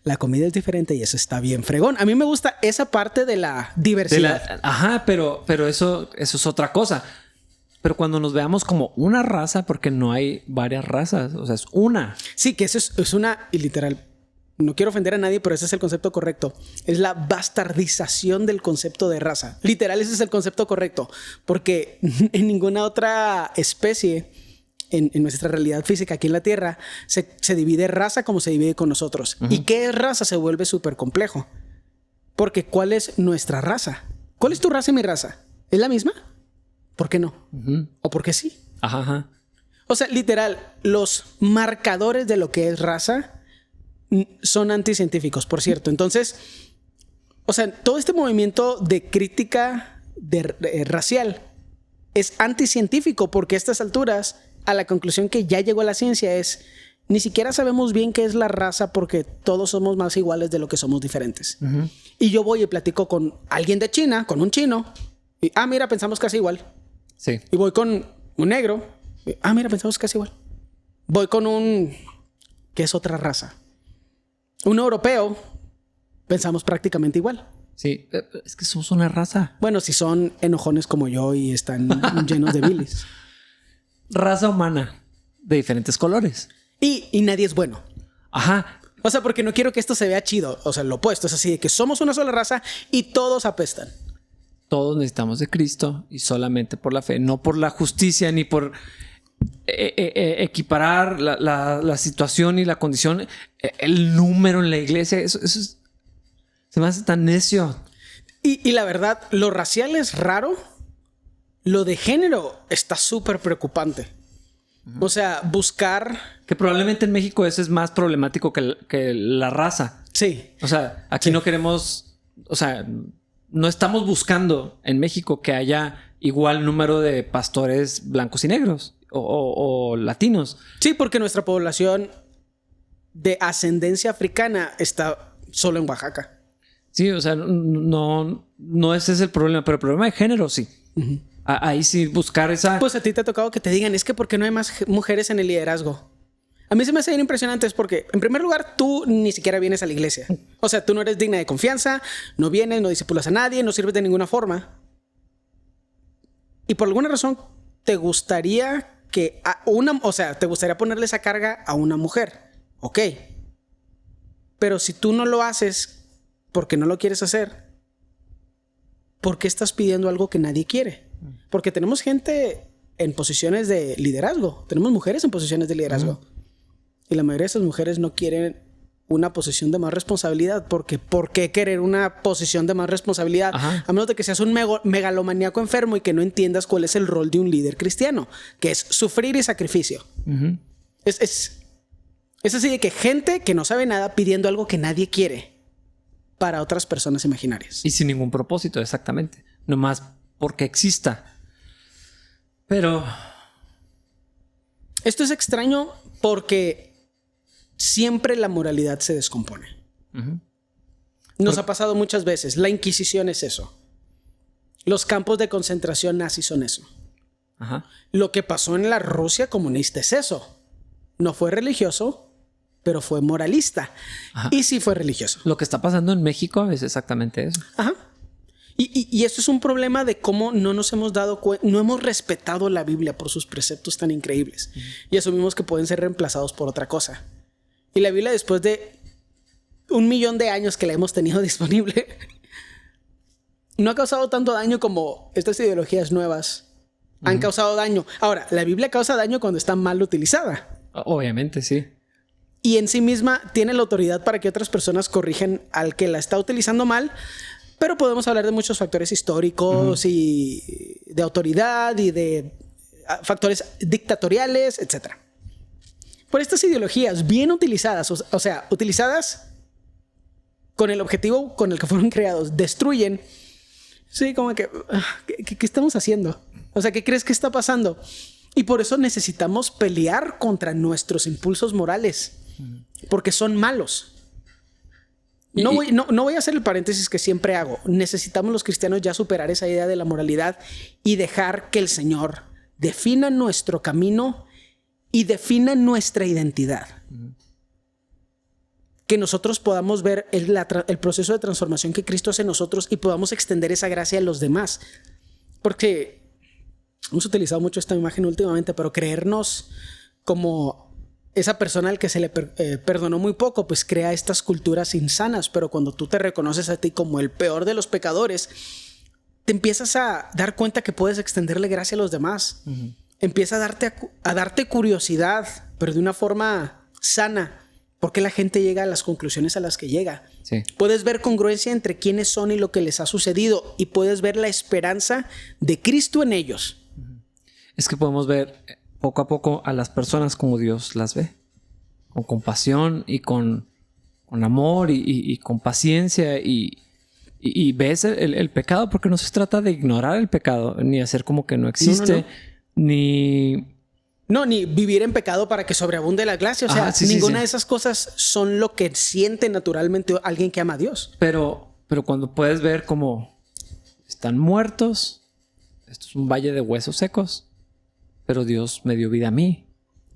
La comida es diferente y eso está bien fregón. A mí me gusta esa parte de la diversidad. Ajá, pero eso es otra cosa. Pero cuando nos veamos como una raza, porque no hay varias razas, o sea, es una. Sí, que eso es una... Y literal, no quiero ofender a nadie, pero ese es el concepto correcto. Es la bastardización del concepto de raza. Literal, ese es el concepto correcto. Porque en ninguna otra especie, en nuestra realidad física aquí en la Tierra, se divide raza como se divide con nosotros. ¿Y qué es raza? Se vuelve súper complejo. Porque ¿cuál es nuestra raza? ¿Cuál es tu raza y mi raza? ¿Es la misma? ¿Por qué no? ¿O por qué sí? Ajá, ajá. O sea, literal, los marcadores de lo que es raza son anticientíficos, por cierto. Entonces, o sea, todo este movimiento de crítica racial es anticientífico porque a estas alturas, a la conclusión que ya llegó la ciencia es, ni siquiera sabemos bien qué es la raza porque todos somos más iguales de lo que somos diferentes. Y yo voy y platico con alguien de China, con un chino, y, mira, pensamos casi igual. Sí. Y voy con un negro, y, mira, pensamos casi igual. Voy con un... que es otra raza. Un europeo, pensamos prácticamente igual. Sí, es que somos una raza. Bueno, si son enojones como yo y están llenos de bilis. Raza humana de diferentes colores. Y nadie es bueno. Ajá. O sea, porque no quiero que esto se vea chido. O sea, lo opuesto es así de que somos una sola raza y todos apestan. Todos necesitamos de Cristo y solamente por la fe, no por la justicia ni por equiparar la situación y la condición, el número en la iglesia. Eso se me hace tan necio. Y la verdad, lo racial es raro. Lo de género está súper preocupante. O sea, buscar... Que probablemente en México eso es más problemático que la raza. Sí. O sea, aquí no queremos... O sea, no estamos buscando en México que haya igual número de pastores blancos y negros o latinos. Sí, porque nuestra población de ascendencia africana está solo en Oaxaca. Sí, o sea, no ese es el problema, pero el problema de género sí. Ahí sí buscar esa... Pues a ti te ha tocado que te digan, es que ¿por qué no hay más mujeres en el liderazgo? A mí se me hace bien impresionante, es porque, en primer lugar, tú ni siquiera vienes a la iglesia. O sea, tú no eres digna de confianza, no vienes, no discipulas a nadie, no sirves de ninguna forma. Y por alguna razón, te gustaría que te gustaría ponerle esa carga a una mujer. Ok. Pero si tú no lo haces porque no lo quieres hacer, ¿por qué estás pidiendo algo que nadie quiere? Porque tenemos gente en posiciones de liderazgo. Tenemos mujeres en posiciones de liderazgo. Y la mayoría de esas mujeres no quieren una posición de más responsabilidad. Porque ¿por qué querer una posición de más responsabilidad? Ajá. A menos de que seas un megalomaníaco enfermo y que no entiendas cuál es el rol de un líder cristiano, que es sufrir y sacrificio. Es así de que gente que no sabe nada pidiendo algo que nadie quiere para otras personas imaginarias. Y sin ningún propósito, exactamente. Nomás porque exista. Pero... Esto es extraño porque siempre la moralidad se descompone. Nos ha pasado muchas veces. La Inquisición es eso. Los campos de concentración nazis son eso. Ajá. Lo que pasó en la Rusia comunista es eso. No fue religioso, pero fue moralista. Ajá. Y sí fue religioso. Lo que está pasando en México es exactamente eso. Ajá. Y esto es un problema de cómo no nos hemos dado cuenta, no hemos respetado la Biblia por sus preceptos tan increíbles. Y asumimos que pueden ser reemplazados por otra cosa. Y la Biblia, después de 1,000,000 de años que la hemos tenido disponible, no ha causado tanto daño como estas ideologías nuevas han causado daño. Ahora, la Biblia causa daño cuando está mal utilizada. Obviamente, sí. Y en sí misma tiene la autoridad para que otras personas corrijan al que la está utilizando mal. Pero podemos hablar de muchos factores históricos y de autoridad y de factores dictatoriales, etc. Por estas ideologías bien utilizadas, o sea, utilizadas con el objetivo con el que fueron creados, destruyen. Sí, como que, ¿qué estamos haciendo? O sea, ¿qué crees que está pasando? Y por eso necesitamos pelear contra nuestros impulsos morales, porque son malos. No voy a hacer el paréntesis que siempre hago. Necesitamos los cristianos ya superar esa idea de la moralidad y dejar que el Señor defina nuestro camino y defina nuestra identidad. Que nosotros podamos ver el proceso de transformación que Cristo hace en nosotros y podamos extender esa gracia a los demás. Porque hemos utilizado mucho esta imagen últimamente, pero creernos como esa persona al que se le perdonó muy poco, pues crea estas culturas insanas. Pero cuando tú te reconoces a ti como el peor de los pecadores, te empiezas a dar cuenta que puedes extenderle gracia a los demás. Empieza a darte curiosidad, pero de una forma sana. ¿Por qué la gente llega a las conclusiones a las que llega? Sí. Puedes ver congruencia entre quiénes son y lo que les ha sucedido, y puedes ver la esperanza de Cristo en ellos. Es que podemos ver poco a poco a las personas como Dios las ve, con compasión y con amor y con paciencia, y ves el pecado, porque no se trata de ignorar el pecado, ni hacer como que no existe, ni vivir en pecado para que sobreabunde la gracia. O sea, ninguna de esas cosas son lo que siente naturalmente alguien que ama a Dios. Pero cuando puedes ver como están muertos, esto es un valle de huesos secos, pero Dios me dio vida a mí.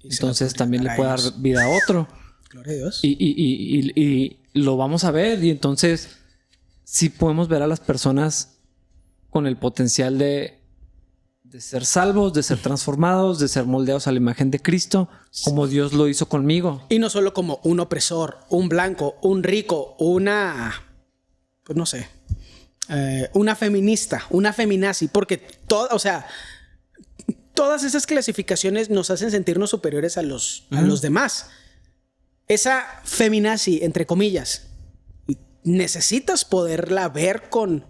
Entonces también le puede dar vida a otro. Gloria a Dios. Y lo vamos a ver. Y entonces sí podemos ver a las personas con el potencial de ser salvos, de ser transformados, de ser moldeados a la imagen de Cristo, como Dios lo hizo conmigo. Y no solo como un opresor, un blanco, un rico, una feminista, una feminazi, porque todas esas clasificaciones nos hacen sentirnos superiores a los demás. Esa feminazi, entre comillas, necesitas poderla ver con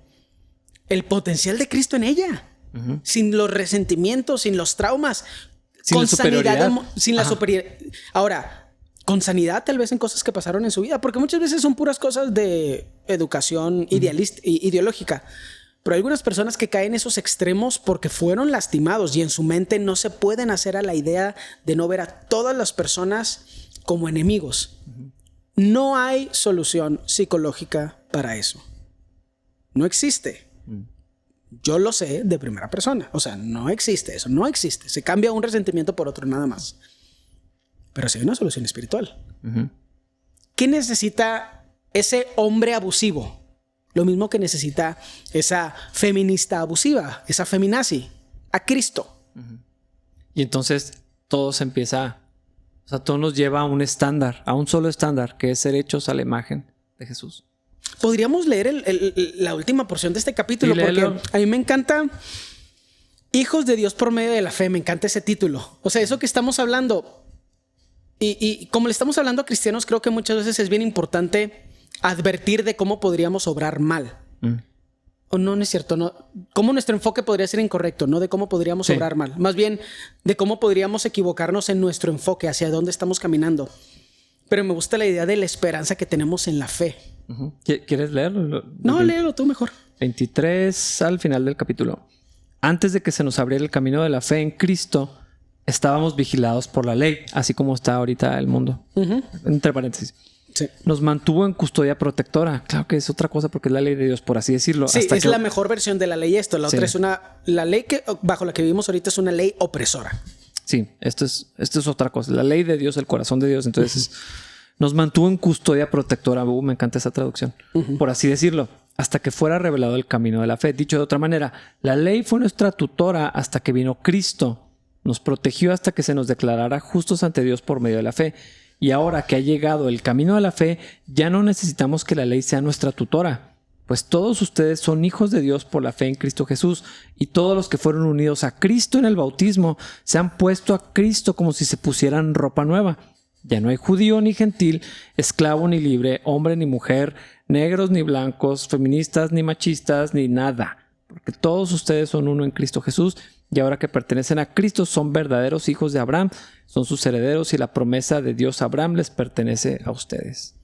el potencial de Cristo en ella. Sin los resentimientos, sin los traumas, con sanidad, sin la superioridad. Ahora, con sanidad tal vez en cosas que pasaron en su vida, porque muchas veces son puras cosas de educación ideológica. Pero hay algunas personas que caen en esos extremos porque fueron lastimados y en su mente no se pueden hacer a la idea de no ver a todas las personas como enemigos. No hay solución psicológica para eso. No existe. Yo lo sé de primera persona. O sea, no existe eso. No existe. Se cambia un resentimiento por otro nada más. Pero sí hay una solución espiritual. ¿Qué necesita ese hombre abusivo? Lo mismo que necesita esa feminista abusiva, esa feminazi. A Cristo. Y entonces todo se empieza... O sea, todo nos lleva a un estándar, a un solo estándar, que es ser hechos a la imagen de Jesús. Podríamos leer la última porción de este capítulo, sí, porque a mí me encanta hijos de Dios por medio de la fe. Me encanta ese título. O sea, eso que estamos hablando y como le estamos hablando a cristianos, creo que muchas veces es bien importante advertir de cómo podríamos obrar mal. O no es cierto, no. Cómo nuestro enfoque podría ser incorrecto, no de cómo podríamos obrar mal. Más bien de cómo podríamos equivocarnos en nuestro enfoque, hacia dónde estamos caminando. Pero me gusta la idea de la esperanza que tenemos en la fe. ¿Quieres leerlo? No, léelo tú mejor. 23 al final del capítulo. Antes de que se nos abriera el camino de la fe en Cristo, estábamos vigilados por la ley, así como está ahorita el mundo. Entre paréntesis. Sí. Nos mantuvo en custodia protectora. Claro que es otra cosa porque es la ley de Dios, por así decirlo. Sí, es la mejor versión de la ley esto. La otra es la ley que bajo la que vivimos ahorita es una ley opresora. Sí, esto es otra cosa. La ley de Dios, el corazón de Dios. Entonces nos mantuvo en custodia protectora. Me encanta esa traducción. Por así decirlo. Hasta que fuera revelado el camino de la fe. Dicho de otra manera, la ley fue nuestra tutora hasta que vino Cristo. Nos protegió hasta que se nos declarara justos ante Dios por medio de la fe. Y ahora que ha llegado el camino de la fe, ya no necesitamos que la ley sea nuestra tutora. Pues todos ustedes son hijos de Dios por la fe en Cristo Jesús. Y todos los que fueron unidos a Cristo en el bautismo se han puesto a Cristo como si se pusieran ropa nueva. Ya no hay judío ni gentil, esclavo ni libre, hombre ni mujer, negros ni blancos, feministas ni machistas, ni nada. Porque todos ustedes son uno en Cristo Jesús. Y ahora que pertenecen a Cristo son verdaderos hijos de Abraham, son sus herederos y la promesa de Dios a Abraham les pertenece a ustedes.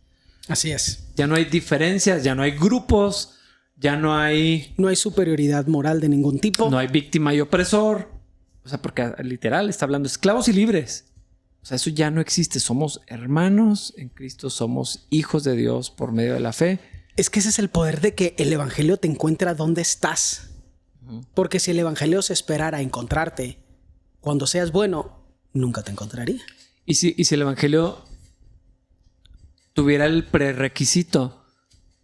Así es. Ya no hay diferencias, ya no hay grupos, ya no hay... No hay superioridad moral de ningún tipo. No hay víctima y opresor. O sea, porque literal está hablando esclavos y libres. O sea, eso ya no existe. Somos hermanos en Cristo, somos hijos de Dios por medio de la fe. Es que ese es el poder de que el evangelio te encuentra donde estás. Porque si el evangelio se esperara a encontrarte cuando seas bueno, nunca te encontraría. Y si el evangelio tuviera el prerequisito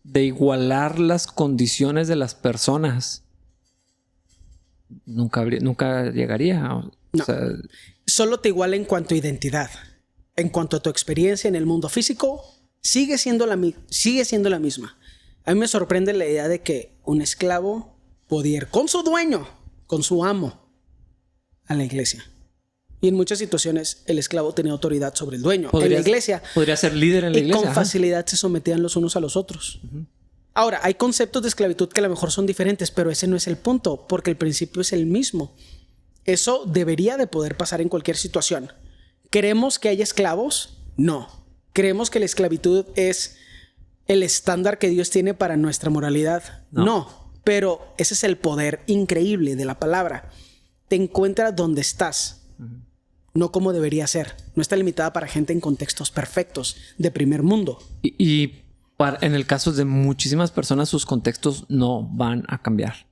de igualar las condiciones de las personas, nunca llegaría. O No. sea, Solo te iguala en cuanto a identidad. En cuanto a tu experiencia en el mundo físico, sigue siendo la misma. A mí me sorprende la idea de que un esclavo podía ir con su dueño, con su amo, a la iglesia. Y en muchas situaciones el esclavo tenía autoridad sobre el dueño. En la iglesia. Podría ser líder en la iglesia. Y con facilidad se sometían los unos a los otros. Ahora, hay conceptos de esclavitud que a lo mejor son diferentes, pero ese no es el punto, porque el principio es el mismo. Eso debería de poder pasar en cualquier situación. ¿Queremos que haya esclavos? No. ¿Creemos que la esclavitud es el estándar que Dios tiene para nuestra moralidad? No. Pero ese es el poder increíble de la palabra. Te encuentra donde estás, no como debería ser. No está limitada para gente en contextos perfectos de primer mundo. En el caso de muchísimas personas, sus contextos no van a cambiar.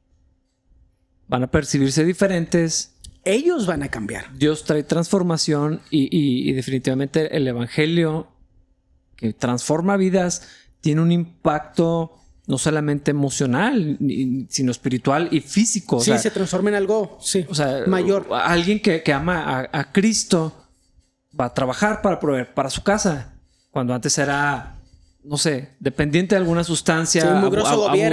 Van a percibirse diferentes. Ellos van a cambiar. Dios trae transformación y definitivamente el evangelio que transforma vidas tiene un impacto no solamente emocional, sino espiritual y físico. Sí, o sea, se transforma en algo mayor. Alguien que ama a Cristo va a trabajar para proveer para su casa, cuando antes era, no sé, dependiente de alguna sustancia,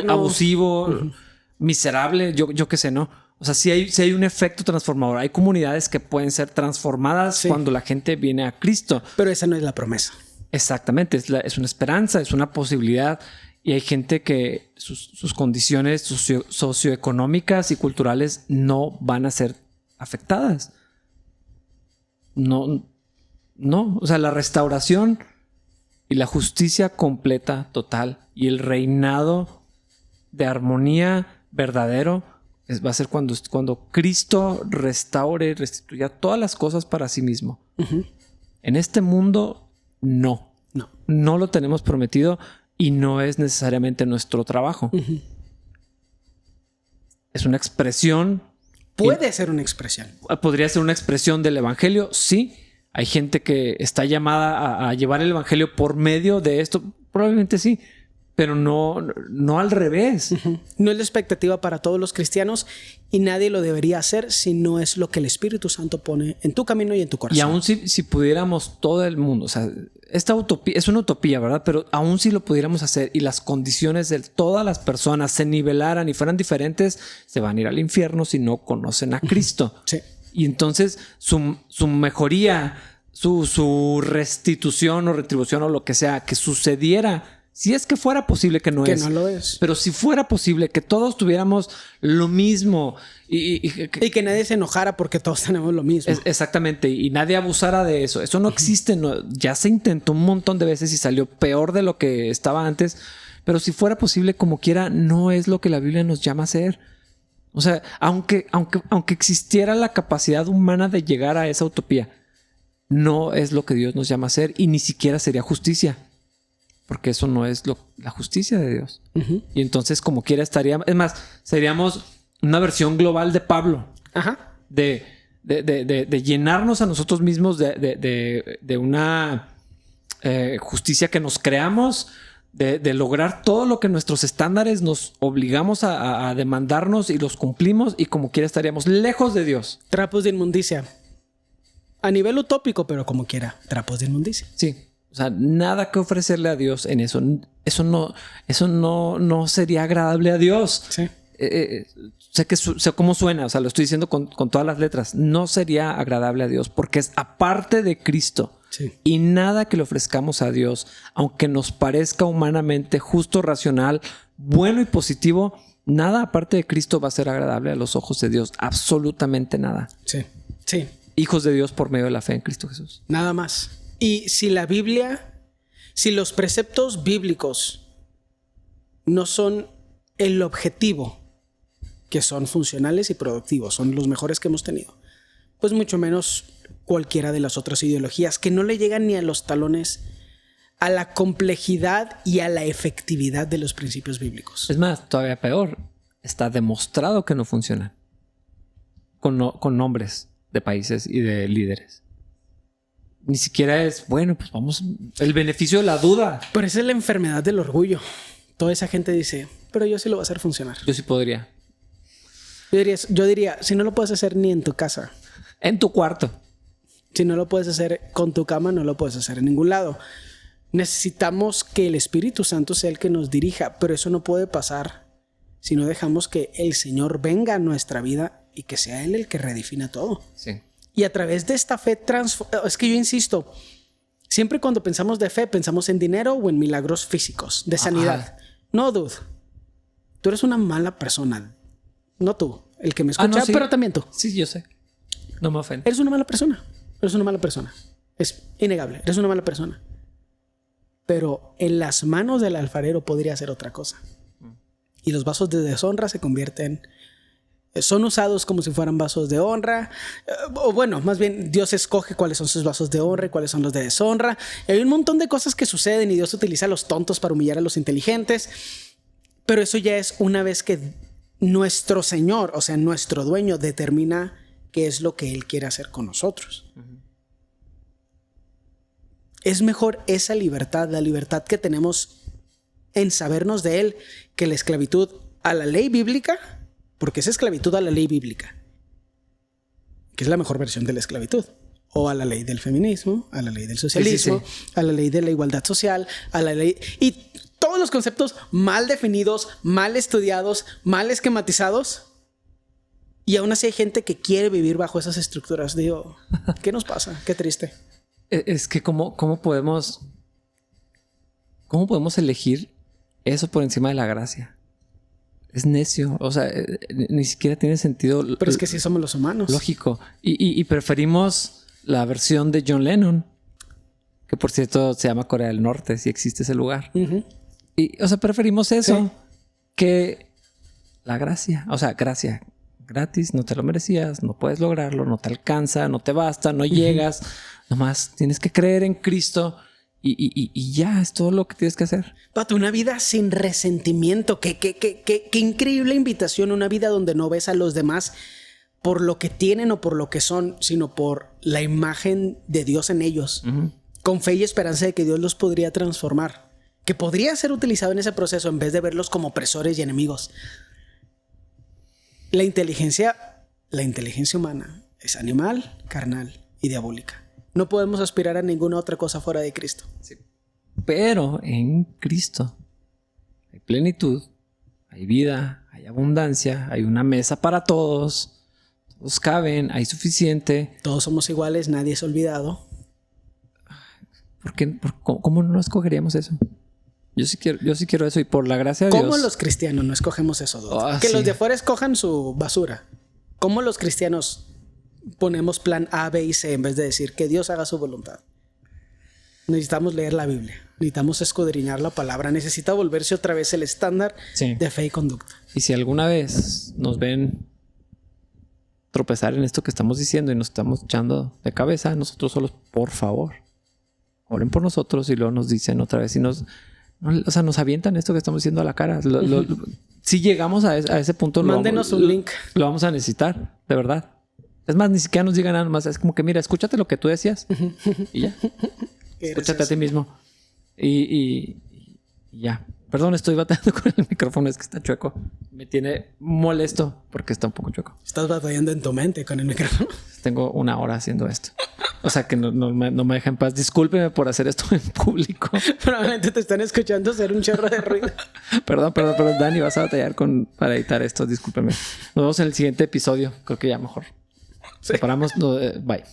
abusivo, miserable, yo qué sé, ¿no? O sea, sí hay un efecto transformador. Hay comunidades que pueden ser transformadas cuando la gente viene a Cristo. Pero esa no es la promesa. Exactamente. Es una esperanza, es una posibilidad. Y hay gente que sus condiciones socioeconómicas y culturales no van a ser afectadas. No. O sea, la restauración y la justicia completa, total, y el reinado de armonía verdadero va a ser cuando Cristo restaure y restituya todas las cosas para sí mismo. En este mundo, no lo tenemos prometido y no es necesariamente nuestro trabajo. Es una expresión. Puede ser una expresión. Podría ser una expresión del evangelio, sí. Hay gente que está llamada a llevar el evangelio por medio de esto, probablemente sí. Pero no al revés. No es la expectativa para todos los cristianos y nadie lo debería hacer si no es lo que el Espíritu Santo pone en tu camino y en tu corazón. Y aún si pudiéramos todo el mundo, o sea, esta utopía es una utopía, ¿verdad? Pero aún si lo pudiéramos hacer y las condiciones de todas las personas se nivelaran y fueran diferentes, se van a ir al infierno si no conocen a Cristo. Sí. Y entonces su mejoría, su restitución o retribución o lo que sea que sucediera, si es que fuera posible, que no lo es. Pero si fuera posible que todos tuviéramos lo mismo y que nadie se enojara porque todos tenemos lo mismo. Exactamente. Y nadie abusara de eso. Eso no existe. Ya se intentó un montón de veces y salió peor de lo que estaba antes. Pero si fuera posible, como quiera, no es lo que la Biblia nos llama a hacer. O sea, aunque existiera la capacidad humana de llegar a esa utopía, no es lo que Dios nos llama a hacer y ni siquiera sería justicia. Porque eso no es la justicia de Dios. Y entonces, como quiera, estaríamos... Es más, seríamos una versión global de Pablo. De llenarnos a nosotros mismos de una justicia que nos creamos, de lograr todo lo que nuestros estándares nos obligamos a demandarnos y los cumplimos. Y como quiera, estaríamos lejos de Dios. Trapos de inmundicia. A nivel utópico, pero como quiera, trapos de inmundicia. Sí. O sea, nada que ofrecerle a Dios en eso. Eso no sería agradable a Dios. Sí. Sé cómo suena. O sea, lo estoy diciendo con todas las letras. No sería agradable a Dios porque es aparte de Cristo. Sí. Y nada que le ofrezcamos a Dios, aunque nos parezca humanamente justo, racional, bueno y positivo, nada aparte de Cristo va a ser agradable a los ojos de Dios. Absolutamente nada. Sí. Sí. Hijos de Dios por medio de la fe en Cristo Jesús. Nada más. Y si los preceptos bíblicos no son el objetivo, que son funcionales y productivos, son los mejores que hemos tenido, pues mucho menos cualquiera de las otras ideologías, que no le llegan ni a los talones a la complejidad y a la efectividad de los principios bíblicos. Es más, todavía peor, está demostrado que no funcionan con nombres de países y de líderes. Ni siquiera es, bueno, pues vamos, el beneficio de la duda. Pero esa es la enfermedad del orgullo. Toda esa gente dice, pero yo sí lo voy a hacer funcionar. Yo sí podría. Yo diría, si no lo puedes hacer ni en tu casa, En tu cuarto. si no lo puedes hacer con tu cama, no lo puedes hacer en ningún lado. Necesitamos que el Espíritu Santo sea el que nos dirija, pero eso no puede pasar si no dejamos que el Señor venga a nuestra vida y que sea Él el que redefina todo. Sí. Y a través de esta fe es que yo insisto, siempre cuando pensamos de fe, pensamos en dinero o en milagros físicos, de sanidad. Ajá. No, dude. Tú eres una mala persona. No tú, el que me escucha, no, sí. pero también tú. Sí, yo sé. No me ofende. Eres una mala persona. Eres una mala persona. Es innegable. Eres una mala persona. Pero en las manos del alfarero podría ser otra cosa. Y los vasos de deshonra se convierten... Son usados como si fueran vasos de honra. O bueno, más bien Dios escoge cuáles son sus vasos de honra y cuáles son los de deshonra. Y hay un montón de cosas que suceden y Dios utiliza a los tontos para humillar a los inteligentes. Pero eso ya es una vez que nuestro Señor, o sea, nuestro dueño, determina qué es lo que Él quiere hacer con nosotros. Es mejor esa libertad, la libertad que tenemos en sabernos de Él, que la esclavitud a la ley bíblica, porque es esclavitud a la ley bíblica, que es la mejor versión de la esclavitud, o a la ley del feminismo, a la ley del socialismo, sí. A la ley de la igualdad social, a la ley... Y todos los conceptos mal definidos, mal estudiados, mal esquematizados, y aún así hay gente que quiere vivir bajo esas estructuras. Digo, ¿qué nos pasa? Qué triste. Es que ¿cómo podemos elegir eso por encima de la gracia? Es necio. O sea, ni siquiera tiene sentido. Pero es que sí somos los humanos. Lógico. Y preferimos la versión de John Lennon, que por cierto se llama Corea del Norte, si existe ese lugar. Y, o sea, preferimos eso que la gracia. O sea, gracia gratis, no te lo merecías, no puedes lograrlo, no te alcanza, no te basta, no llegas. Nomás tienes que creer en Cristo y ya es todo lo que tienes que hacer. Pato, una vida sin resentimiento. Qué increíble invitación. Una vida donde no ves a los demás por lo que tienen o por lo que son, sino por la imagen de Dios en ellos. Con fe y esperanza de que Dios los podría transformar. Que podría ser utilizado en ese proceso en vez de verlos como opresores y enemigos. La inteligencia humana es animal, carnal y diabólica. No podemos aspirar a ninguna otra cosa fuera de Cristo. Sí. Pero en Cristo hay plenitud, hay vida, hay abundancia, hay una mesa para todos, todos caben, hay suficiente. Todos somos iguales, nadie es olvidado. ¿Cómo no escogeríamos eso? Yo sí quiero eso y por la gracia de Dios. ¿Cómo los cristianos no escogemos eso? Que los de afuera escojan su basura. ¿Cómo los cristianos ponemos plan A, B y C en vez de decir que Dios haga su voluntad? Necesitamos leer la Biblia. Necesitamos escudriñar la palabra. Necesita volverse otra vez el estándar de fe y conducta. Y si alguna vez nos ven tropezar en esto que estamos diciendo y nos estamos echando de cabeza, nosotros solos, por favor, oren por nosotros y luego nos dicen otra vez y nos avientan esto que estamos diciendo a la cara. Si llegamos a ese punto, mándenos un link. Lo vamos a necesitar, de verdad. Es más, ni siquiera nos digan nada más. Es como que, mira, escúchate lo que tú decías y ya. Escúchate a ti mismo. Y ya. Perdón, estoy batallando con el micrófono. Es que está chueco. Me tiene molesto porque está un poco chueco. Estás batallando en tu mente con el micrófono. Tengo 1 hora haciendo esto. O sea que no me deja en paz. Discúlpeme por hacer esto en público. Probablemente te están escuchando hacer un chorro de ruido. Perdón, Dani, vas a batallar para editar esto. Discúlpeme. Nos vemos en el siguiente episodio. Creo que ya mejor. Sí. Separamos. Bye.